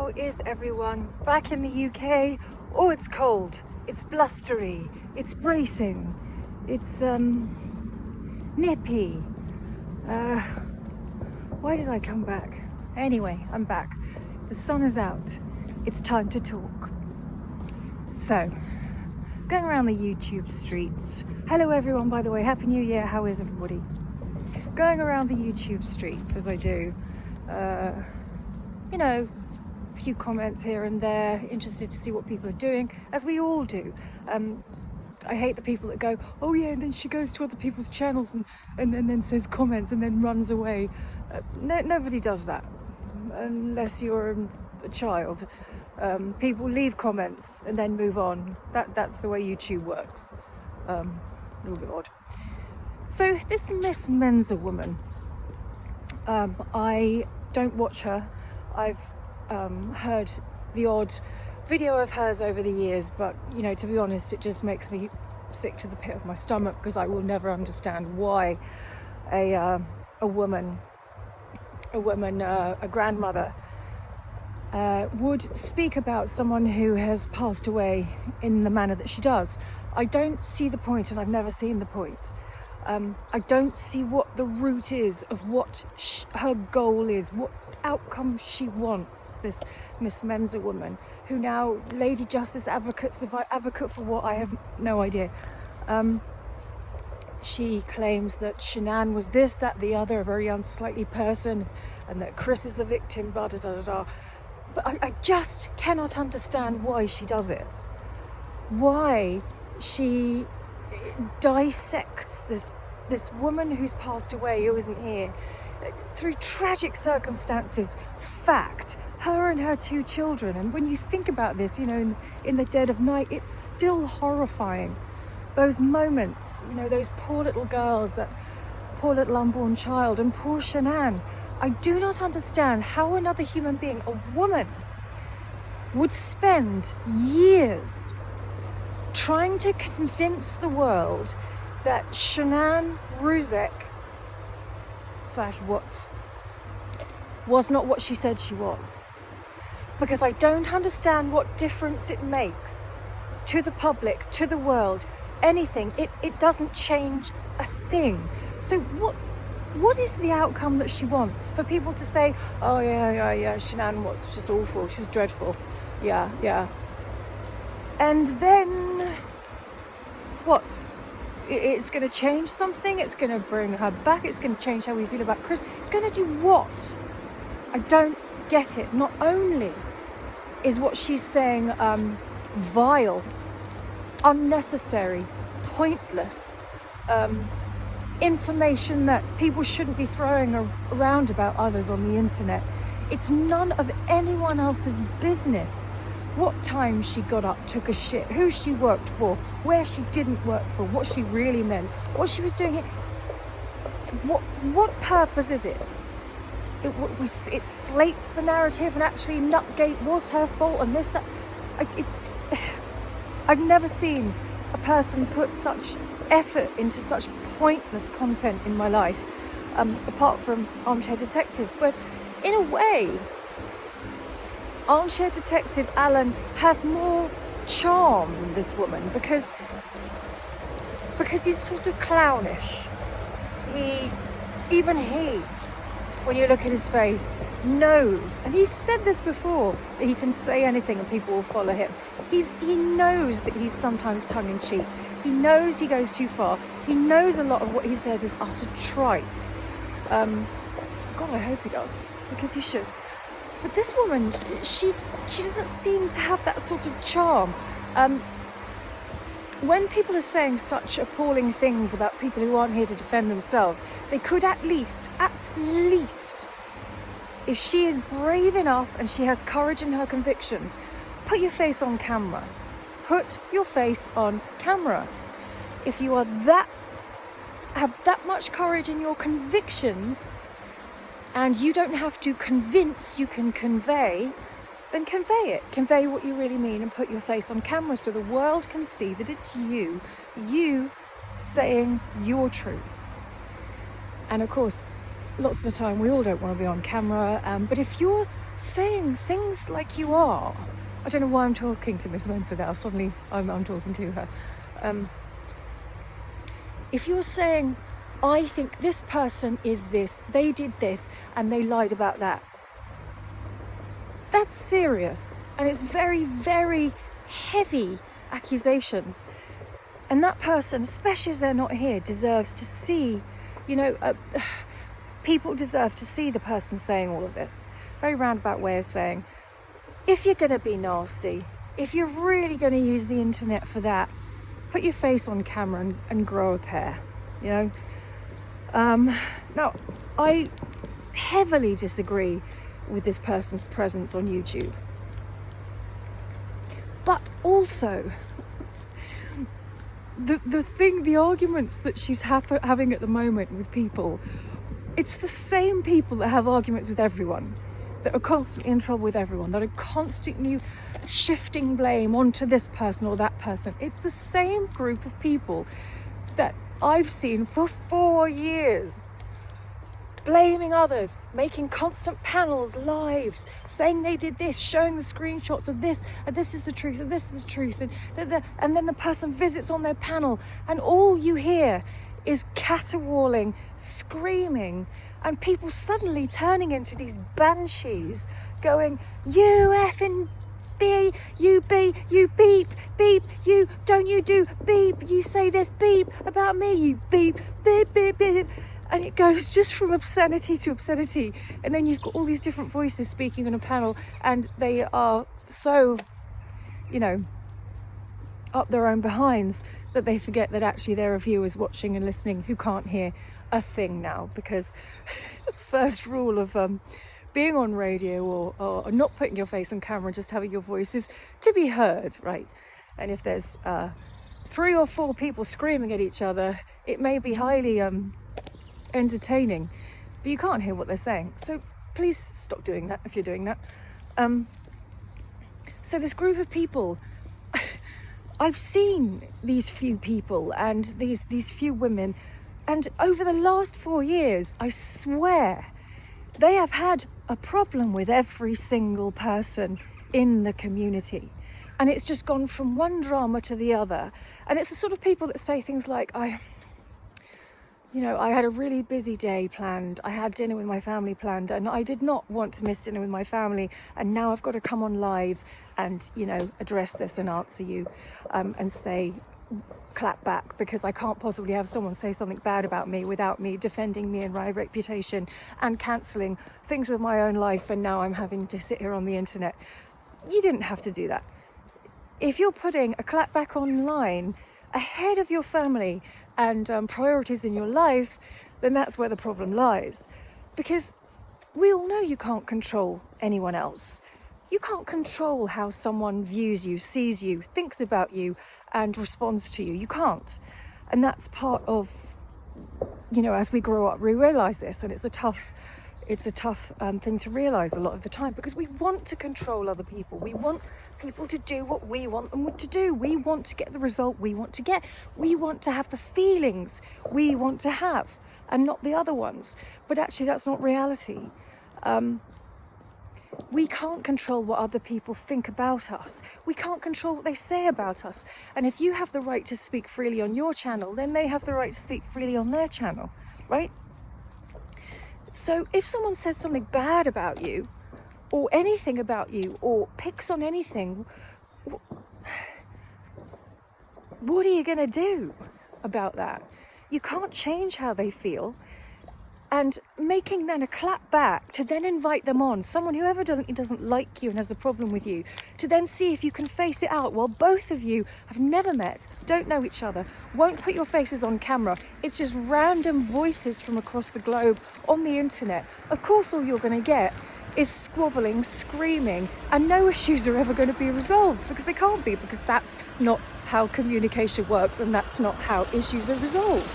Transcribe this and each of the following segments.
How is everyone back in the UK? Oh, it's cold, it's blustery, it's bracing, it's nippy. Why did I come back? Anyway, I'm back. The sun is out. It's time to talk. So, going around the YouTube streets. Hello everyone, by the way. Happy New Year. How is everybody? Going around the YouTube streets as I do. A few comments here and there, interested to see what people are doing, as we all do. I hate the people that go, oh yeah, and then she goes to other people's channels and then says comments and then runs away. Nobody does that, unless you're a child. People leave comments and then move on. That's the way YouTube works. A little bit odd. So this Miss Mensa woman, I don't watch her. I've heard the odd video of hers over the years, but to be honest, it just makes me sick to the pit of my stomach, because I will never understand why a grandmother would speak about someone who has passed away in the manner that she does. I don't see the point, and I've never seen the point. I don't see what the root is of what her goal is, what outcome she wants, this Miss Mensa woman, who now Lady Justice advocate for what, I have no idea. She claims that Shanann was this, that, the other, a very unsightly person, and that Chris is the victim, blah, da, da, da, da. But I just cannot understand why she does it. Why she dissects this woman who's passed away, who isn't here, through tragic circumstances. Fact, her and her 2 children. And when you think about this, in the dead of night, it's still horrifying. Those moments, those poor little girls, that poor little unborn child, and poor Shanann. I do not understand how another human being, a woman, would spend years trying to convince the world that Shanann Ruzek /Watts was not what she said she was. Because I don't understand what difference it makes to the public, to the world, anything. It doesn't change a thing. So what is the outcome that she wants? For people to say, oh yeah, Shanann was just awful, she was dreadful. Yeah. And then what? It's going to change something? It's going to bring her back? It's going to change how we feel about Chris? It's going to do what? I don't get it. Not only is what she's saying vile, unnecessary, pointless, information that people shouldn't be throwing around about others on the internet. It's none of anyone else's business what time she got up, took a shit, who she worked for, where she didn't work for, what she really meant, what she was doing. What purpose is it? It slates the narrative, and actually Nutgate was her fault, and this, that. I've never seen a person put such effort into such pointless content in my life, apart from Armchair Detective. But in a way, Armchair Detective Alan has more charm than this woman, because he's sort of clownish. Even he, when you look at his face, knows, and he's said this before, that he can say anything and people will follow him. He knows that he's sometimes tongue-in-cheek. He knows he goes too far. He knows a lot of what he says is utter tripe. God, I hope he does, because he should. But this woman, she doesn't seem to have that sort of charm. When people are saying such appalling things about people who aren't here to defend themselves, they could at least, if she is brave enough and she has courage in her convictions, put your face on camera. Put your face on camera. If you are have that much courage in your convictions, and you don't have to convince, you can convey, then convey it. Convey what you really mean and put your face on camera so the world can see that it's you saying your truth. And of course, lots of the time we all don't want to be on camera, but if you're saying things like you are, I don't know why I'm talking to Miss Mensa now, suddenly I'm talking to her. If you're saying, I think this person is this, they did this, and they lied about that, that's serious, and it's very, very heavy accusations. And that person, especially as they're not here, deserves to see, people deserve to see the person saying all of this. Very roundabout way of saying, if you're going to be nasty, if you're really going to use the internet for that, put your face on camera and grow a pair, Now, I heavily disagree with this person's presence on YouTube. But also, the arguments that she's having at the moment with people, it's the same people that have arguments with everyone, that are constantly in trouble with everyone, that are constantly shifting blame onto this person or that person. It's the same group of people that I've seen for 4 years, blaming others, making constant panels, lives, saying they did this, showing the screenshots of this, and this is the truth, and this is the truth, and then the person visits on their panel, and all you hear is caterwauling, screaming, and people suddenly turning into these banshees, going, you effing B, you B, you beep, beep, you, don't you do beep, you say this beep about me, you beep, beep, beep, beep. And it goes just from obscenity to obscenity. And then you've got all these different voices speaking on a panel, and they are so, up their own behinds that they forget that actually there are viewers watching and listening who can't hear a thing now, because first rule of being on radio or not putting your face on camera and just having your voice is to be heard, right? And if there's 3 or 4 people screaming at each other, it may be highly entertaining, but you can't hear what they're saying. So please stop doing that if you're doing that. So this group of people, I've seen these few people and these few women, and over the last 4 years, I swear, they have had a problem with every single person in the community. And it's just gone from one drama to the other. And it's the sort of people that say things like, I had a really busy day planned. I had dinner with my family planned, and I did not want to miss dinner with my family. And now I've got to come on live and, address this and answer you and say, clap back, because I can't possibly have someone say something bad about me without me defending me and my reputation and cancelling things with my own life. And now I'm having to sit here on the internet. You didn't have to do that. If you're putting a clap back online ahead of your family and priorities in your life, then that's where the problem lies. Because we all know you can't control anyone else. You can't control how someone views you, sees you, thinks about you, and responds to you. You can't. And that's part of, as we grow up, we realise this, and it's a tough thing to realise a lot of the time, because we want to control other people. We want people to do what we want them to do. We want to get the result we want to get. We want to have the feelings we want to have, and not the other ones. But actually, that's not reality. We can't control what other people think about us. We can't control what they say about us. And if you have the right to speak freely on your channel, then they have the right to speak freely on their channel, right? So if someone says something bad about you, or anything about you, or picks on anything, what are you going to do about that? You can't change how they feel. And making then a clap back to then invite them on, someone who evidently doesn't like you and has a problem with you, to then see if you can face it out while both of you have never met, don't know each other, won't put your faces on camera. It's just random voices from across the globe on the internet. Of course, all you're going to get is squabbling, screaming, and no issues are ever going to be resolved, because they can't be, because that's not how communication works, and that's not how issues are resolved.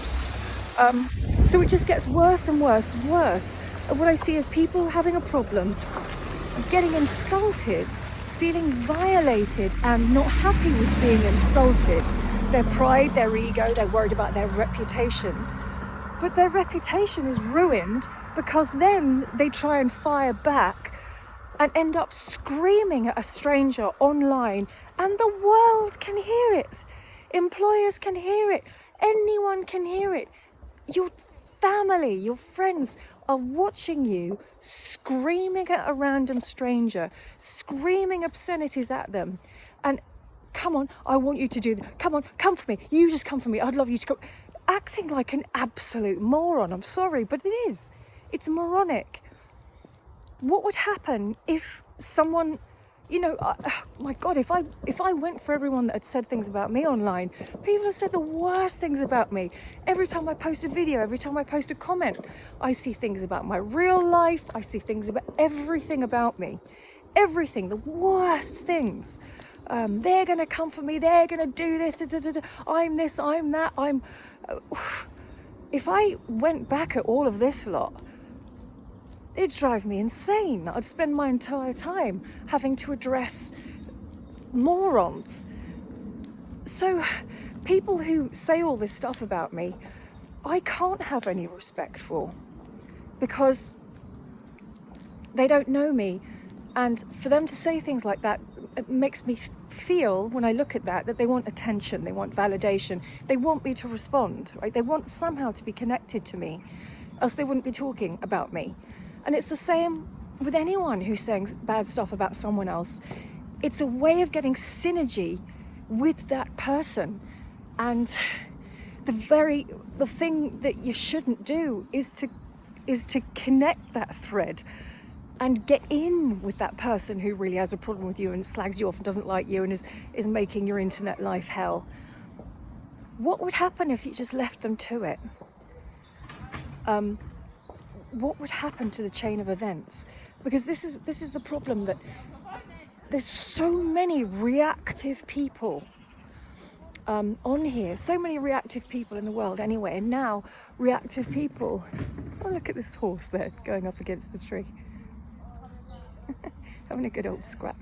So it just gets worse and worse and worse. And what I see is people having a problem, getting insulted, feeling violated and not happy with being insulted. Their pride, their ego, they're worried about their reputation. But their reputation is ruined because then they try and fire back and end up screaming at a stranger online, and the world can hear it. Employers can hear it. Anyone can hear it. Your family, your friends are watching you screaming at a random stranger, screaming obscenities at them. And come on, I want you to do that. Come on, come for me. You just come for me. I'd love you to come. Acting like an absolute moron. I'm sorry, but it is. It's moronic. What would happen if someone, my God, if I went for everyone that had said things about me online, people have said the worst things about me. Every time I post a video, every time I post a comment, I see things about my real life. I see things about everything about me. Everything, the worst things. They're going to come for me. They're going to do this. I'm this, I'm that. If I went back at all of this lot, it'd drive me insane. I'd spend my entire time having to address morons. So people who say all this stuff about me, I can't have any respect for, because they don't know me. And for them to say things like that, it makes me feel, when I look at that they want attention, they want validation, they want me to respond, right? They want somehow to be connected to me, else they wouldn't be talking about me. And it's the same with anyone who's saying bad stuff about someone else. It's a way of getting synergy with that person. And the thing that you shouldn't do is to connect that thread and get in with that person who really has a problem with you and slags you off and doesn't like you and is making your internet life hell. What would happen if you just left them to it? What would happen to the chain of events? Because this is the problem, that there's so many reactive people on here, so many reactive people in the world anyway, and now reactive people, oh, look at this horse there going up against the tree. Having a good old scratch.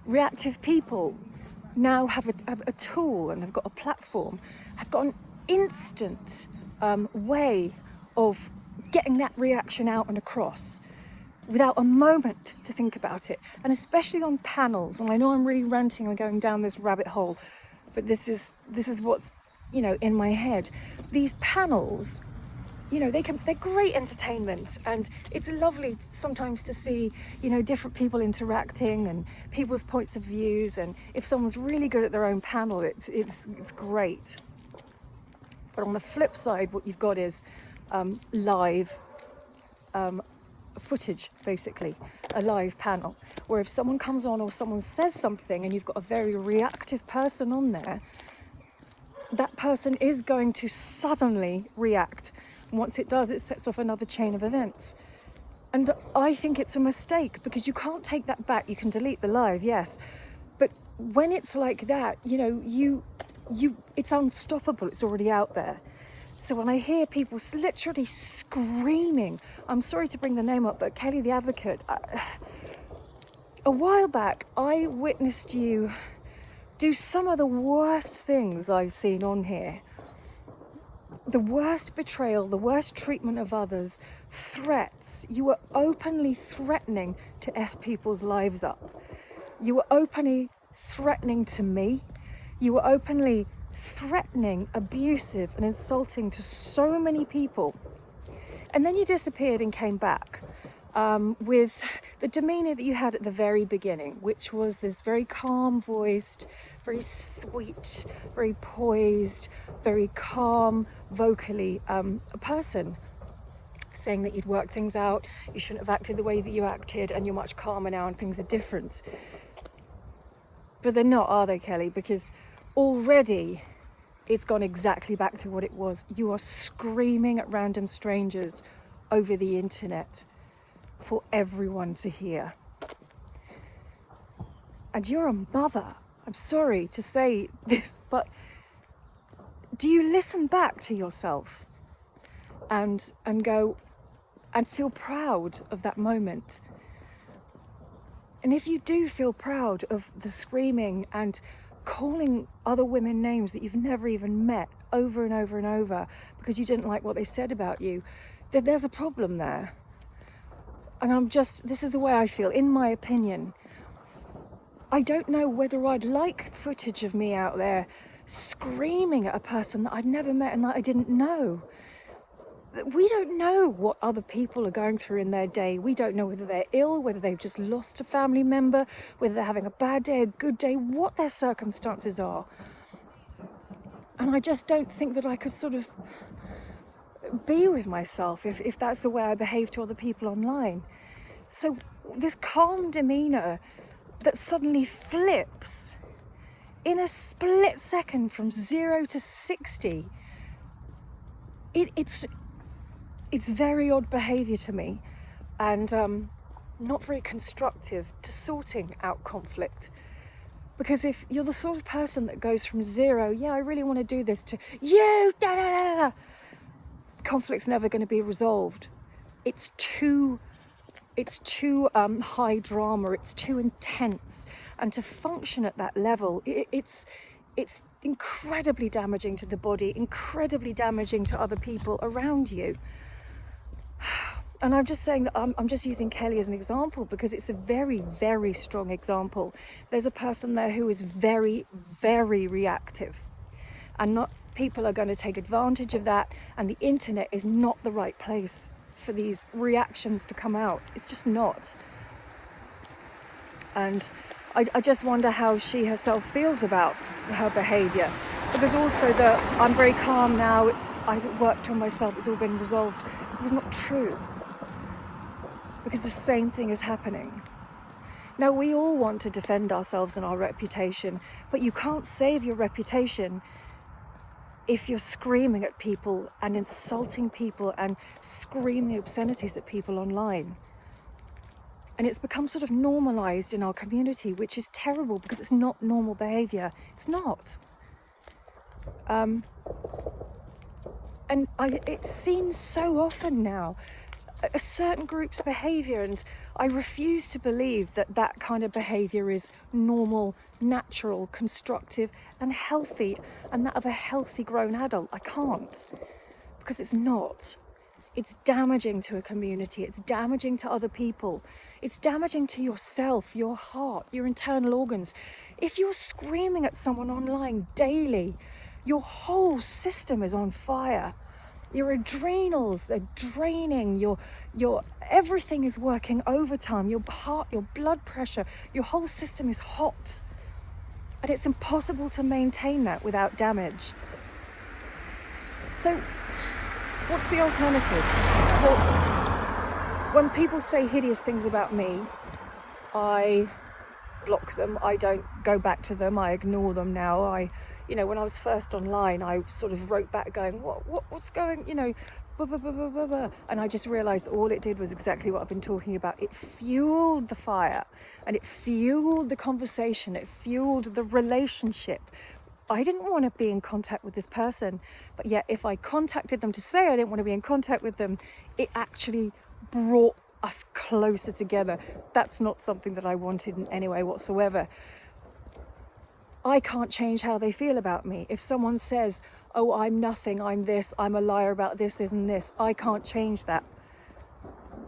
Reactive people now have a tool and have got a platform, have got an instant way of getting that reaction out and across without a moment to think about it. And especially on panels, and I know I'm really ranting and going down this rabbit hole, but this is what's in my head. These panels, they're great entertainment, and it's lovely sometimes to see different people interacting and people's points of views, and if someone's really good at their own panel, it's great. But on the flip side, what you've got is live footage, basically, a live panel, where if someone comes on or someone says something and you've got a very reactive person on there, that person is going to suddenly react. And once it does, it sets off another chain of events. And I think it's a mistake, because you can't take that back. You can delete the live, yes, but when it's like that, it's unstoppable. It's already out there. So when I hear people literally screaming, I'm sorry to bring the name up, but Kelly the Advocate, a while back, I witnessed you do some of the worst things I've seen on here. The worst betrayal, the worst treatment of others, threats. You were openly threatening to F people's lives up. You were openly threatening to me. You were openly threatening, abusive and insulting to so many people. And then you disappeared and came back with the demeanour that you had at the very beginning, which was this very calm voiced, very sweet, very poised, very calm vocally a person, saying that you'd worked things out, you shouldn't have acted the way that you acted, and you're much calmer now and things are different. But they're not, are they, Kelly? Because already it's gone exactly back to what it was. You are screaming at random strangers over the internet for everyone to hear. And you're a mother. I'm sorry to say this, but do you listen back to yourself and go and feel proud of that moment? And if you do feel proud of the screaming and calling other women names that you've never even met over and over and over because you didn't like what they said about you, then there's a problem there. And this is the way I feel, in my opinion. I don't know whether I'd like footage of me out there screaming at a person that I'd never met and that I didn't know. We don't know what other people are going through in their day. We don't know whether they're ill, whether they've just lost a family member, whether they're having a bad day, a good day, what their circumstances are. And I just don't think that I could sort of be with myself if that's the way I behave to other people online. So this calm demeanour that suddenly flips in a split second from 0 to 60, it's very odd behaviour to me, and not very constructive to sorting out conflict. Because if you're the sort of person that goes from 0, yeah, I really want to do this, to you, da da da da, conflict's never going to be resolved. It's too high drama. It's too intense, and to function at that level, it's incredibly damaging to the body, incredibly damaging to other people around you. And I'm just saying that I'm just using Kelly as an example because it's a very, very strong example. There's a person there who is very, very reactive, and not people are going to take advantage of that, and the internet is not the right place for these reactions to come out. It's just not. And I just wonder how she herself feels about her behaviour, because also that I'm very calm now, I worked on myself, it's all been resolved. It was not true, because the same thing is happening. Now, we all want to defend ourselves and our reputation, but you can't save your reputation if you're screaming at people and insulting people and screaming obscenities at people online. And it's become sort of normalised in our community, which is terrible because it's not normal behaviour. It's not. It's seen so often now, a certain group's behaviour, and I refuse to believe that kind of behaviour is normal, natural, constructive and healthy, and that of a healthy grown adult. I can't, because it's not. It's damaging to a community, it's damaging to other people, it's damaging to yourself, your heart, your internal organs. If you're screaming at someone online daily, your whole system is on fire. Your adrenals, they're draining, your everything is working overtime, your heart, your blood pressure, your whole system is hot. And it's impossible to maintain that without damage. So, what's the alternative? Well, when people say hideous things about me, I block them. I don't go back to them. I ignore them now. When I was first online, I sort of wrote back going, what's going, blah, blah, blah, blah, blah, blah. And I just realised all it did was exactly what I've been talking about. It fueled the fire, and it fueled the conversation. It fueled the relationship. I didn't want to be in contact with this person, but yet if I contacted them to say I didn't want to be in contact with them, it actually brought us closer together. That's not something that I wanted in any way whatsoever. I can't change how they feel about me. If someone says, oh, I'm nothing, I'm this, I'm a liar about this, this and this, I can't change that,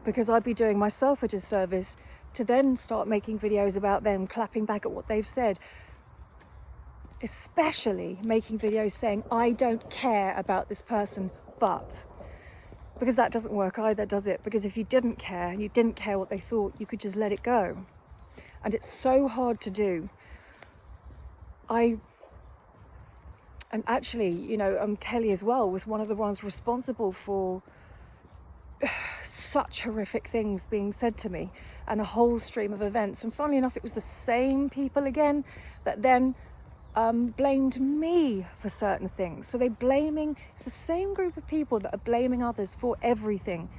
because I'd be doing myself a disservice to then start making videos about them, clapping back at what they've said. Especially making videos saying, I don't care about this person, but... Because that doesn't work either, does it? Because if you didn't care, and you didn't care what they thought, you could just let it go. And it's so hard to do. And actually, Kelly as well was one of the ones responsible for such horrific things being said to me, and a whole stream of events. And funnily enough, it was the same people again that then blamed me for certain things. So it's the same group of people that are blaming others for everything.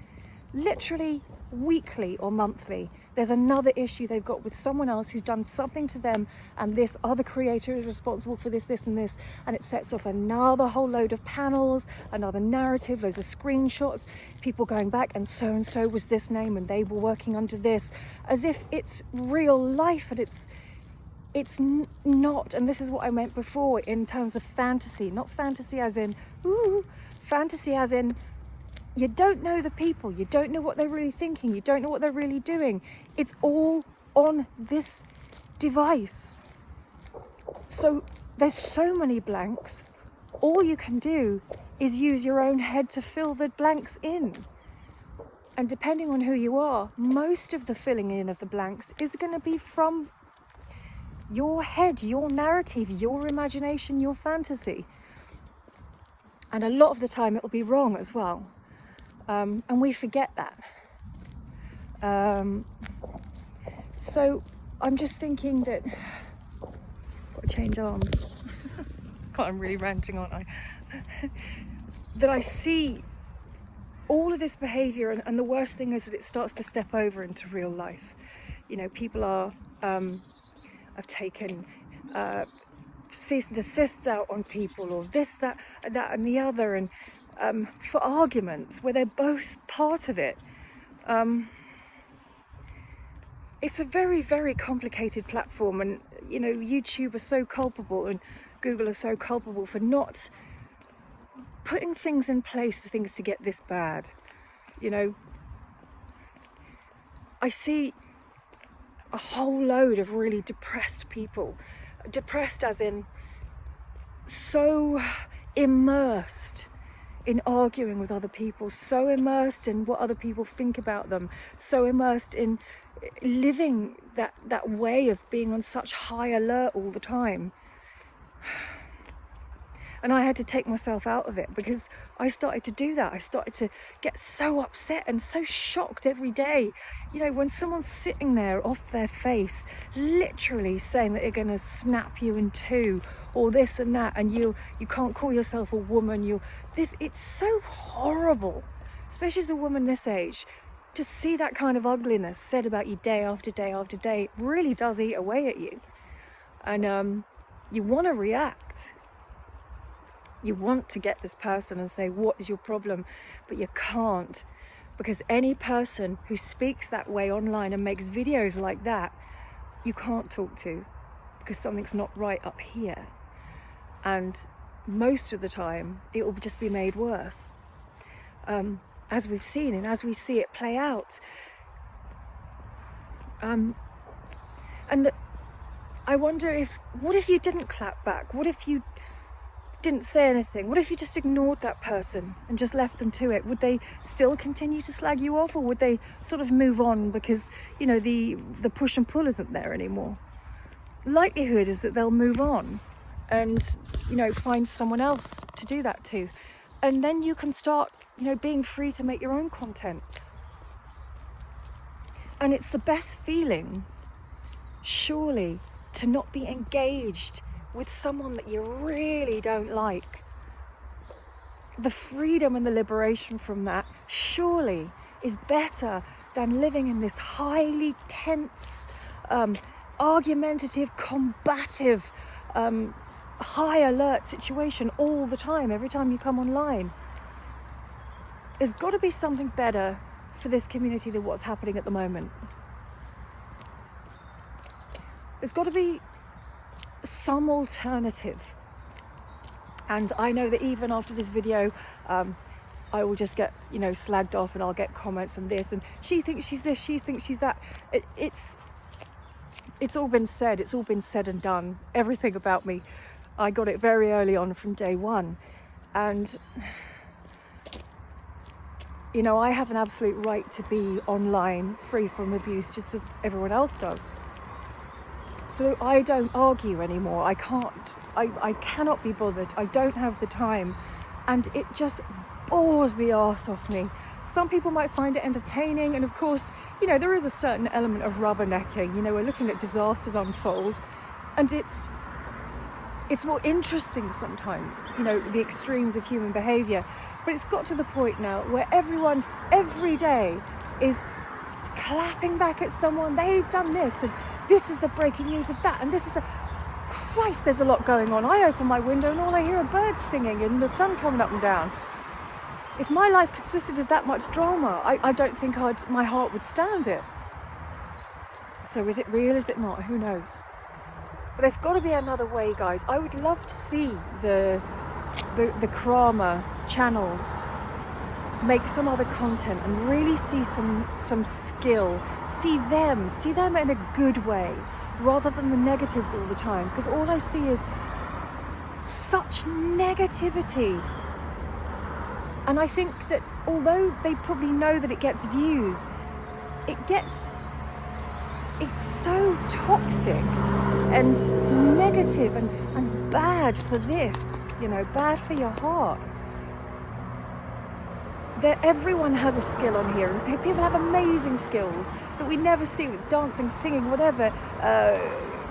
Literally weekly or monthly, there's another issue they've got with someone else who's done something to them, and this other creator is responsible for this, this and this, and it sets off another whole load of panels, another narrative, loads of screenshots, people going back, and so was this name, and they were working under this, as if it's real life. And it's not, and this is what I meant before in terms of fantasy, not fantasy as in, ooh, fantasy as in, you don't know the people, you don't know what they're really thinking, you don't know what they're really doing. It's all on this device. So there's so many blanks. All you can do is use your own head to fill the blanks in. And depending on who you are, most of the filling in of the blanks is going to be from your head, your narrative, your imagination, your fantasy. And a lot of the time it'll be wrong as well. And we forget that. So I'm just thinking that, got to change arms. God, I'm really ranting, aren't I? That I see all of this behaviour, and the worst thing is that it starts to step over into real life. You know, people are, I've taken cease and desists out on people, or this, that and the other, and for arguments where they're both part of it. It's a very, very complicated platform, and you know, YouTube are so culpable and Google are so culpable for not putting things in place for things to get this bad. You know, I see a whole load of really depressed people, depressed as in so immersed in arguing with other people, so immersed in what other people think about them, so immersed in living that way of being on such high alert all the time. And I had to take myself out of it, because I started to do that. I started to get so upset and so shocked every day. You know, when someone's sitting there off their face, literally saying that they're going to snap you in two, or this and that, and you can't call yourself a woman. It's so horrible, especially as a woman this age. To see that kind of ugliness said about you day after day after day really does eat away at you. And you want to react. You want to get this person and say, what is your problem? But you can't, because any person who speaks that way online and makes videos like that, you can't talk to, because something's not right up here. And most of the time, it will just be made worse. As we've seen and as we see it play out. And I wonder what if you didn't clap back? What if you didn't say anything? What if you just ignored that person and just left them to it? Would they still continue to slag you off, or would they sort of move on because, you know, the push and pull isn't there anymore? Likelihood is that they'll move on and, you know, find someone else to do that to. And then you can start, you know, being free to make your own content. And it's the best feeling, surely, to not be engaged with someone that you really don't like. The freedom and the liberation from that, surely, is better than living in this highly tense, argumentative, combative, high alert situation all the time, every time you come online. There's got to be something better for this community than what's happening at the moment. There's got to be some alternative. And I know that even after this video, I will just get, you know, slagged off, and I'll get comments and this, and she thinks she's this, she thinks she's that. It's all been said. It's all been said and done. Everything about me, I got it very early on from day one. And, you know, I have an absolute right to be online, free from abuse, just as everyone else does. So I don't argue anymore. I can't. I cannot be bothered. I don't have the time. And it just bores the arse off me. Some people might find it entertaining. And of course, you know, there is a certain element of rubbernecking. You know, we're looking at disasters unfold. And it's more interesting sometimes, you know, the extremes of human behaviour. But it's got to the point now where everyone, every day, is clapping back at someone. They've done this, and this is the breaking news of that, and this is Christ, there's a lot going on. I open my window and all I hear are birds singing and the sun coming up and down. If my life consisted of that much drama, I don't think my heart would stand it. So is it real, is it not? Who knows? But there's got to be another way, guys. I would love to see the Krama channels make some other content and really see some skill. See them in a good way, rather than the negatives all the time. Because all I see is such negativity. And I think that although they probably know that it gets views, it's so toxic and negative and bad for this, bad for your heart. Everyone has a skill on here, and people have amazing skills that we never see with dancing, singing, whatever,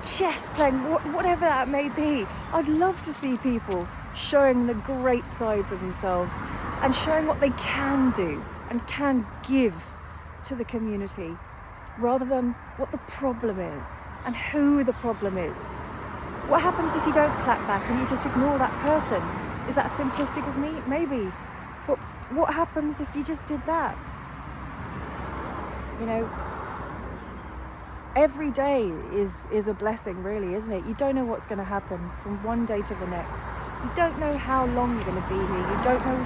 chess playing, whatever that may be. I'd love to see people showing the great sides of themselves and showing what they can do and can give to the community, rather than what the problem is and who the problem is. What happens if you don't clap back and you just ignore that person? Is that simplistic of me? Maybe. But what happens if you just did that? Every day is a blessing, really, isn't it? You don't know what's going to happen from one day to the next. You don't know how long you're going to be here. You don't know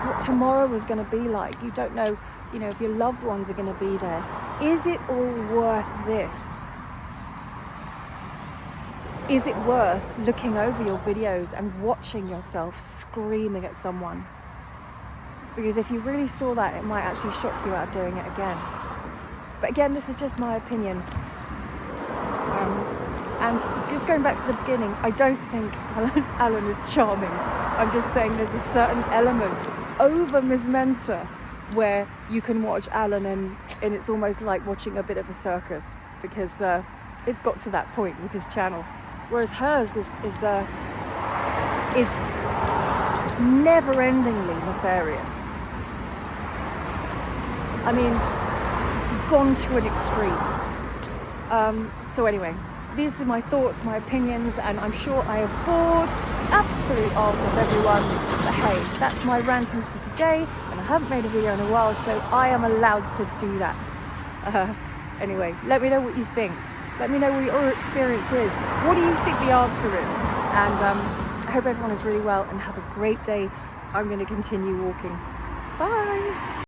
what tomorrow is going to be like. You don't know, if your loved ones are going to be there. Is it all worth this? Is it worth looking over your videos and watching yourself screaming at someone? Because if you really saw that, it might actually shock you out of doing it again. But again, this is just my opinion. And just going back to the beginning, I don't think Alan is charming. I'm just saying there's a certain element over Miss Mensa where you can watch Alan and it's almost like watching a bit of a circus, because it's got to that point with his channel. Whereas hers is never-endingly nefarious. I mean, gone to an extreme. So anyway, these are my thoughts, my opinions, and I'm sure I have bored the absolute arse of everyone. But hey, that's my rantings for today, and I haven't made a video in a while, so I am allowed to do that. Anyway, let me know what you think. Let me know what your experience is. What do you think the answer is? And I hope everyone is really well and have a great day. I'm going to continue walking. Bye.